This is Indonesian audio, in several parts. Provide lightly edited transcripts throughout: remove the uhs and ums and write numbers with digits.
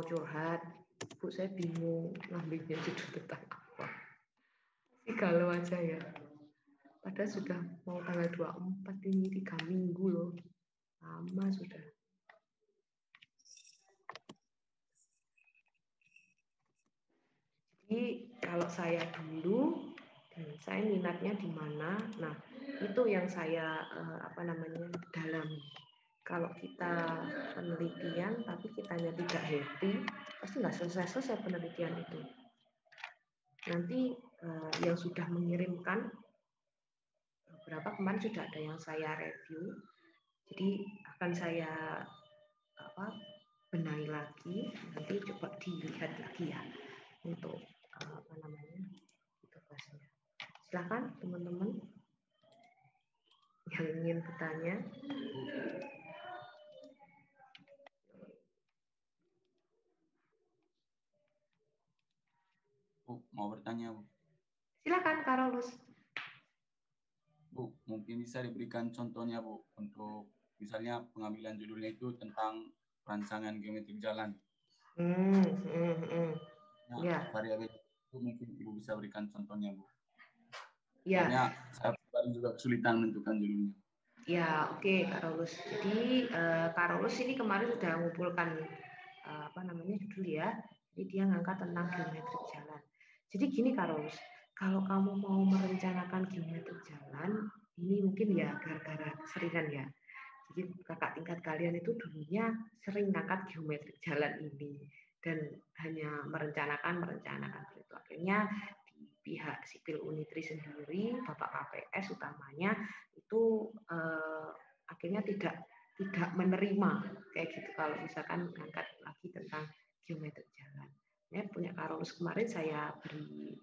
mau curhat, Bu saya bingung ngambilnya judul tentang apa. Si galau aja ya. Padahal sudah mau tanggal 24 ini 3 minggu loh. Lama sudah. Jadi kalau saya dulu, saya minatnya di mana? Nah, itu yang saya dalami. Kalau kita penelitian tapi kitanya tidak happy, pasti nggak selesai-selesai penelitian itu. Nanti yang sudah mengirimkan beberapa kemarin sudah ada yang saya review, jadi akan saya benahi lagi, nanti coba dilihat lagi ya untuk tugasnya. Silakan teman-teman yang ingin bertanya. Bu, mau bertanya, Bu. Silakan, Karolus. Bu, mungkin bisa diberikan contohnya, Bu, untuk misalnya pengambilan judulnya itu tentang rancangan geometrik jalan. Nah, Ya. variabel itu mungkin Ibu bisa berikan contohnya, Bu. Ya. Soalnya saya juga kesulitan menentukan judulnya. Ya, oke, Karolus. Jadi Karolus ini kemarin sudah mengumpulkan judul ya. Jadi dia ngangkat tentang geometrik jalan. Jadi gini Karolus, kalau kamu mau merencanakan geometrik jalan, ini mungkin ya gara-gara keseringan ya. Jadi kakak tingkat kalian itu dulunya sering ngangkat geometrik jalan ini dan hanya merencanakan itu. Akhirnya di pihak sipil Unitri sendiri, Bapak KPS utamanya itu akhirnya tidak menerima kayak gitu kalau misalkan ngangkat lagi tentang geometrik jalan. Ya, punya Karolus kemarin saya beri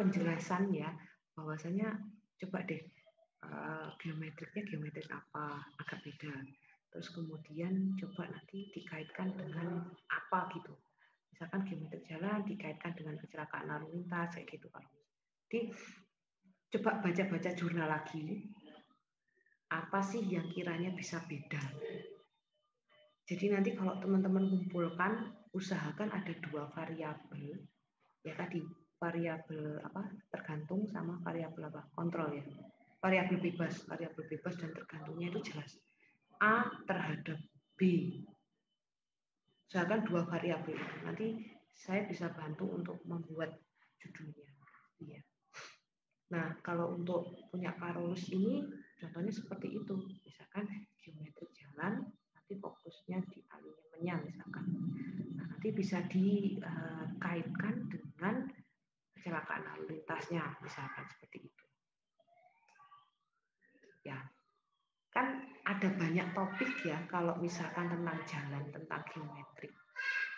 penjelasan ya, bahwasanya coba deh geometrik apa, agak beda. Terus kemudian coba nanti dikaitkan dengan apa gitu. Misalkan geometrik jalan dikaitkan dengan kecelakaan lalu lintas kayak gitu Pak. Jadi coba baca-baca jurnal lagi. Apa sih yang kiranya bisa beda? Jadi nanti kalau teman-teman kumpulkan, usahakan ada 2 variabel. Ya tadi variabel tergantung sama variabel kontrol ya. Variabel bebas dan tergantungnya itu jelas. A terhadap B. Usahakan 2 variabel itu. Nanti saya bisa bantu untuk membuat judulnya. Iya. Nah, kalau untuk punya Karolus ini contohnya seperti itu. Misalkan geometrik jalan, nanti fokusnya di alignmentnya misalkan. Nah, nanti bisa dikaitkan dengan kecelakaan lalu lintasnya, misalkan seperti itu. Ya, kan ada banyak topik ya kalau misalkan tentang jalan, tentang geometrik.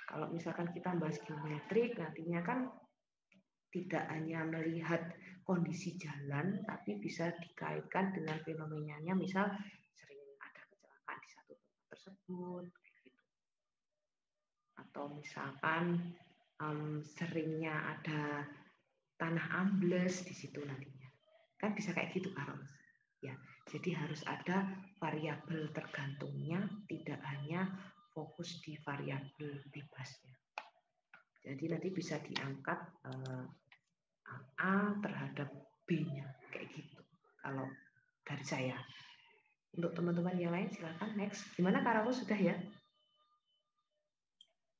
Kalau misalkan kita bahas geometrik, nantinya kan tidak hanya melihat kondisi jalan, tapi bisa dikaitkan dengan fenomenanya, misal sering ada kecelakaan di satu tempat tersebut, gitu. Atau misalkan seringnya ada tanah ambles di situ nantinya, kan bisa kayak gitu Karol. Ya, jadi harus ada variabel tergantungnya, tidak hanya fokus di variabel bebasnya. Jadi nanti bisa diangkat A terhadap B-nya kayak gitu. Kalau dari saya. Untuk teman-teman yang lain silakan next. Gimana Karabo sudah ya?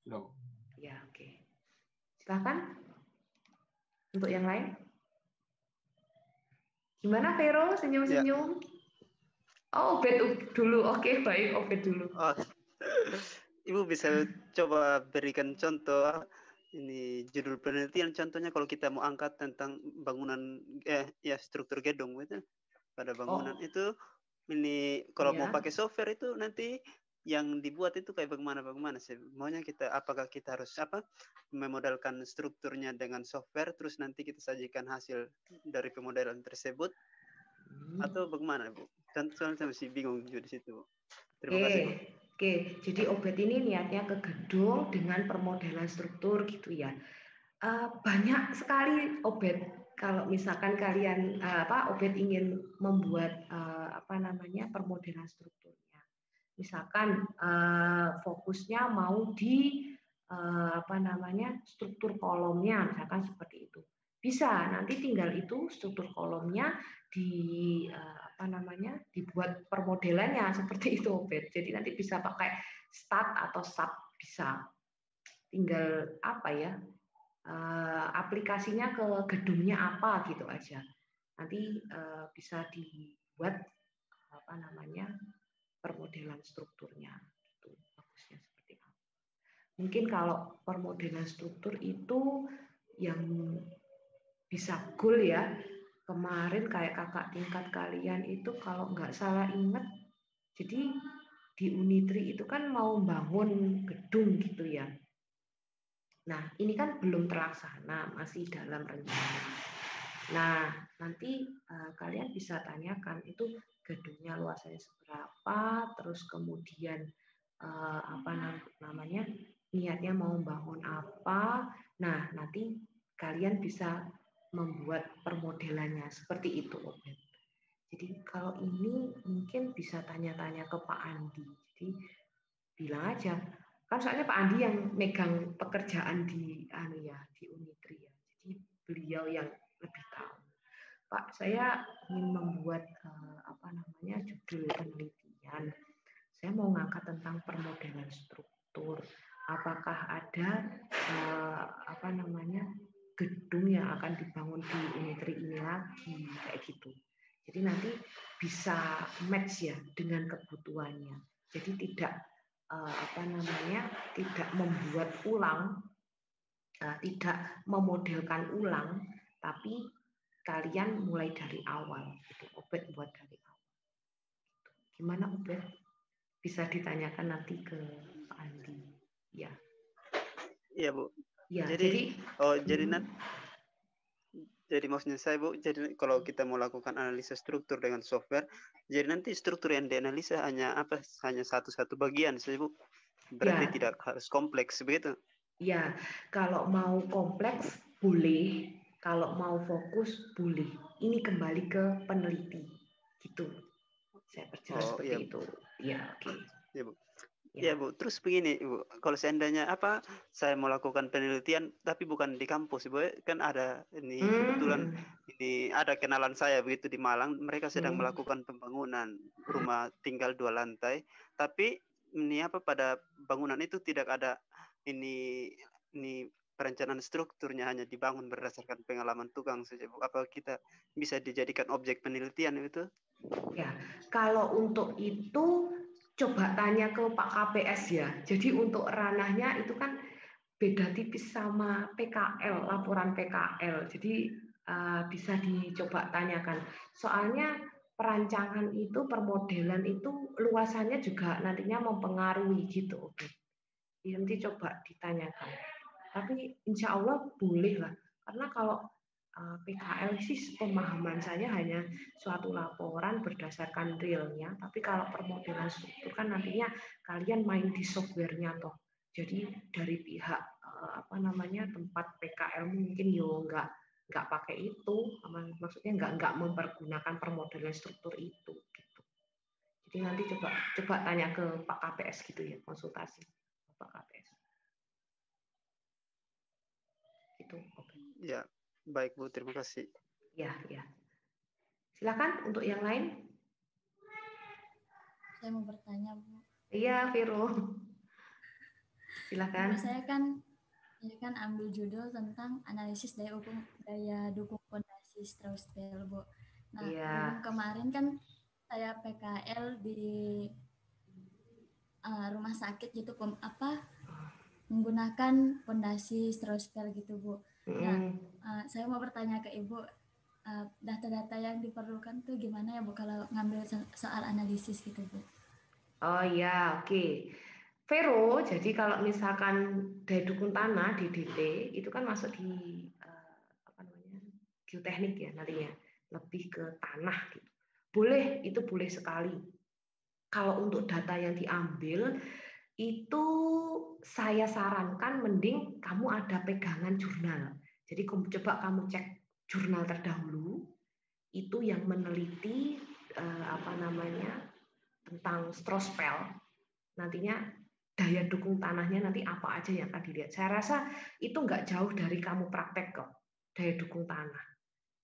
Sudah. Ya, oke. Silakan. Untuk yang lain. Gimana Vero senyum-senyum? Ya. Oh, Obed dulu. Oke, baik, Obed dulu. Oh. Ibu bisa coba berikan contoh ini judul penelitian, contohnya kalau kita mau angkat tentang bangunan struktur gedung itu pada bangunan itu ini kalau mau pakai software itu nanti yang dibuat itu kayak bagaimana sih maunya kita, apakah kita harus memodalkan strukturnya dengan software terus nanti kita sajikan hasil dari pemodelan tersebut atau bagaimana Bu? Soalnya saya masih bingung juga di situ. Terima kasih Bu. Oke, jadi Obed ini niatnya ke gedung dengan permodelan struktur gitu ya. Banyak sekali Obed. Kalau misalkan kalian Obed ingin membuat permodelan strukturnya. Misalkan fokusnya mau di struktur kolomnya, misalkan seperti itu. Bisa nanti tinggal itu struktur kolomnya dibuat permodelannya seperti itu, Obed. Jadi nanti bisa pakai stat atau sub, bisa. Tinggal aplikasinya ke gedungnya apa gitu aja. Nanti bisa dibuat permodelan strukturnya. Itu bagusnya seperti apa. Mungkin kalau permodelan struktur itu yang bisa goal ya. Kemarin kayak kakak tingkat kalian itu kalau nggak salah ingat, jadi di Unitri itu kan mau bangun gedung gitu ya. Nah, ini kan belum terlaksana, masih dalam rencana. Nah, nanti kalian bisa tanyakan itu gedungnya luasannya seberapa, terus kemudian niatnya mau bangun apa. Nah, nanti kalian bisa membuat permodelannya seperti itu, Obed. Jadi kalau ini mungkin bisa tanya-tanya ke Pak Andi. Jadi bilang aja, kan soalnya Pak Andi yang megang pekerjaan di Unitri ya. Jadi beliau yang lebih tahu. Pak, saya ingin membuat judul penelitian. Saya mau ngangkat tentang permodelan struktur. Apakah ada gedung yang akan dibangun di Unitri ini lagi kayak gitu. Jadi nanti bisa match ya dengan kebutuhannya. Jadi tidak tidak membuat ulang, tidak memodelkan ulang, tapi kalian mulai dari awal. Itu Obed buat dari awal. Gimana Obed? Bisa ditanyakan nanti ke Pak Andi. Ya. Iya Bu. Ya, jadi maksudnya saya Bu, jadi kalau kita mau lakukan analisa struktur dengan software, jadi nanti struktur yang dianalisa hanya satu bagian saja Bu. Berarti tidak harus kompleks begitu. Ya, kalau mau kompleks boleh, kalau mau fokus boleh. Ini kembali ke peneliti, gitu. Saya perjelas seperti itu. Ya, oke. Ya Bu. Ya Bu, terus begini Bu, kalau seandainya saya mau lakukan penelitian tapi bukan di kampus Bu, kan ada ini kebetulan ini ada kenalan saya begitu di Malang, mereka sedang melakukan pembangunan rumah tinggal 2 lantai, tapi ini pada bangunan itu tidak ada ini perencanaan strukturnya, hanya dibangun berdasarkan pengalaman tukang saja Bu. Apa kita bisa dijadikan objek penelitian itu? Ya, kalau untuk itu coba tanya ke Pak KPS ya. Jadi untuk ranahnya itu kan beda tipis sama PKL, laporan PKL. Jadi bisa dicoba tanyakan. Soalnya perancangan itu, permodelan itu luasannya juga nantinya mempengaruhi gitu. Oke. Nanti coba ditanyakan. Tapi insya Allah boleh lah. Karena kalau PKL sih pemahaman saya hanya suatu laporan berdasarkan realnya, tapi kalau permodelan struktur kan nantinya kalian main di softwarenya toh. Jadi dari pihak tempat PKL mungkin nggak pakai itu, maksudnya nggak mempergunakan permodelan struktur itu. Gitu. Jadi nanti coba tanya ke Pak KPS gitu ya, konsultasi Pak KPS. Gitu. Okay. Ya. Baik Bu, terima kasih. Ya. Silakan untuk yang lain. Saya mau bertanya Bu. Iya, Viro. Silakan. Bu, saya kan ambil judul tentang analisis daya dukung fondasi Strauss-Bell Bu. Nah, berhubung kemarin kan saya PKL di rumah sakit gitu menggunakan fondasi Strauss-Bell gitu Bu. Nah, saya mau bertanya ke Ibu, data-data yang diperlukan tuh gimana ya Bu kalau ngambil soal analisis gitu Bu? Oh ya, oke. Vero, jadi kalau misalkan daya dukung tanah DDT itu kan masuk di geoteknik ya nantinya, lebih ke tanah gitu. Boleh, itu boleh sekali. Kalau untuk data yang diambil itu saya sarankan mending kamu ada pegangan jurnal. Jadi coba kamu cek jurnal terdahulu itu yang meneliti tentang Strauss-Bell nantinya daya dukung tanahnya nanti apa aja yang akan dilihat. Saya rasa itu nggak jauh dari kamu praktek kok, daya dukung tanah.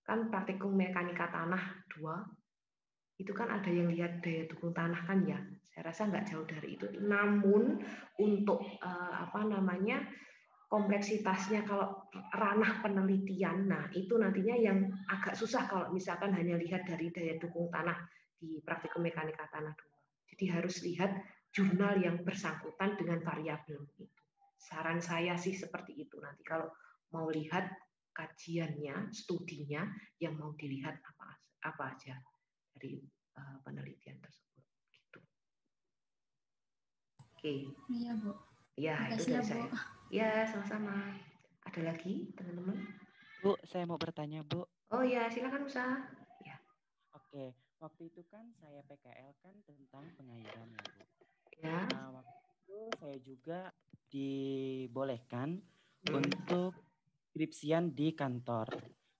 Kan praktikum mekanika tanah 2, itu kan ada yang lihat daya dukung tanah kan ya. Saya rasa nggak jauh dari itu. Namun untuk kompleksitasnya kalau ranah penelitian, nah itu nantinya yang agak susah kalau misalkan hanya lihat dari daya dukung tanah di praktikum mekanika tanah 2. Jadi harus lihat jurnal yang bersangkutan dengan variabel itu. Saran saya sih seperti itu. Nanti kalau mau lihat kajiannya, studinya, yang mau dilihat apa aja dari penelitian tersebut. Gitu. Oke. Iya, Bu. Ya, itu Makasih dari ya, Bu. saya. Ya, sama-sama. Ada lagi, teman-teman? Bu, saya mau bertanya, Bu. Oh ya, silakan Musa. Ya. Oke, waktu itu kan saya PKL kan tentang pengairan ya, Bu. Ya. Nah, waktu itu saya juga dibolehkan untuk skripsian di kantor.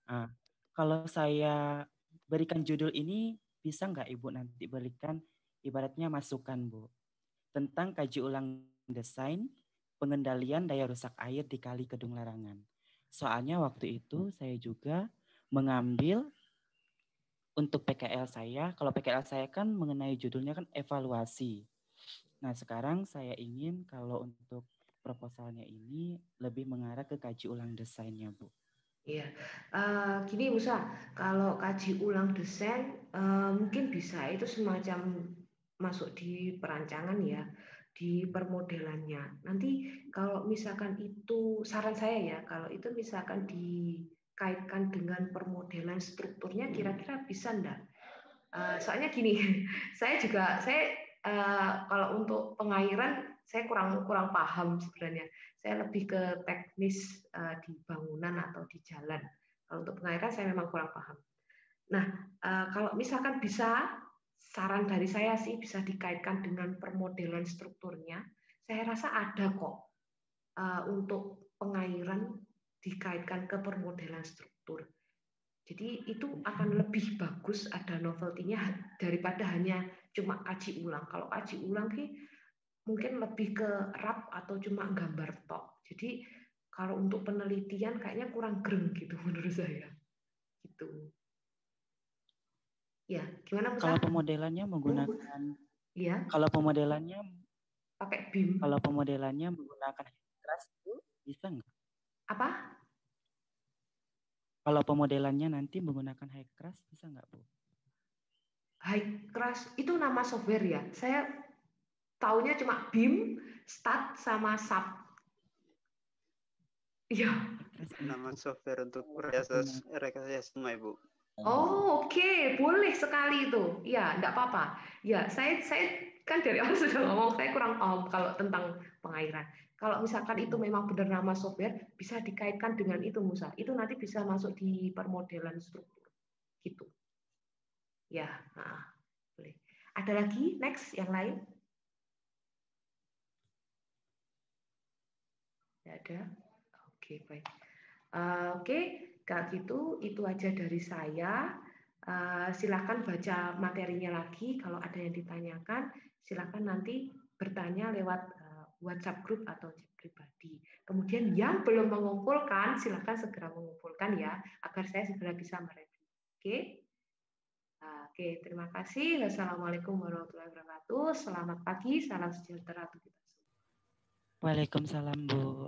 Nah, kalau saya berikan judul ini, bisa nggak Ibu nanti berikan ibaratnya masukan, Bu, tentang kaji ulang desain pengendalian daya rusak air di Kali Kedung Larangan. Soalnya waktu itu saya juga mengambil untuk PKL saya, kalau PKL saya kan mengenai judulnya kan evaluasi. Nah, sekarang saya ingin kalau untuk proposalnya ini lebih mengarah ke kaji ulang desainnya, Bu. Iya, gini Musa, kalau kaji ulang desain mungkin bisa itu semacam masuk di perancangan ya, di permodelannya. Nanti kalau misalkan itu saran saya ya, kalau itu misalkan dikaitkan dengan permodelan strukturnya, kira-kira bisa enggak? Soalnya gini, saya kalau untuk pengairan saya kurang paham sebenarnya. Saya lebih ke teknis di bangunan atau di jalan. Kalau untuk pengairan saya memang kurang paham. Nah, kalau misalkan bisa, saran dari saya sih bisa dikaitkan dengan permodelan strukturnya. Saya rasa ada kok untuk pengairan dikaitkan ke permodelan struktur. Jadi itu akan lebih bagus ada novelty-nya daripada hanya cuma kaji ulang. Kalau kaji ulang sih mungkin lebih ke rap atau cuma gambar tok. Jadi kalau untuk penelitian kayaknya kurang greng gitu menurut saya. Gitu. Ya, gimana Musa? Kalau pemodelannya menggunakan ya. Kalau pemodelannya pakai BIM. Kalau pemodelannya menggunakan HighCrush itu bisa nggak? Apa? Kalau pemodelannya nanti menggunakan HighCrush bisa nggak, Bu? HighCrush itu nama software ya. Saya taunya cuma BIM, STAT sama SAP. Iya. Nama software untuk rekayasa sungai, Bu. Oh, oke. Boleh sekali itu. Ya, enggak apa-apa. Ya, saya kan dari awal sudah ngomong saya kurang paham kalau tentang pengairan. Kalau misalkan itu memang benar nama software, bisa dikaitkan dengan itu Musa. Itu nanti bisa masuk di permodelan struktur. Gitu. Ya, boleh. Ada lagi next yang lain? Tidak ada. Oke, baik. Oke, kalau gitu itu aja dari saya. Silakan baca materinya lagi. Kalau ada yang ditanyakan, silakan nanti bertanya lewat WhatsApp grup atau chat pribadi. Kemudian yang belum mengumpulkan, silakan segera mengumpulkan ya, agar saya segera bisa mereview. Oke? Oke, terima kasih. Wassalamualaikum warahmatullahi wabarakatuh. Selamat pagi, salam sejahtera untuk kita semua. Waalaikumsalam, Bu.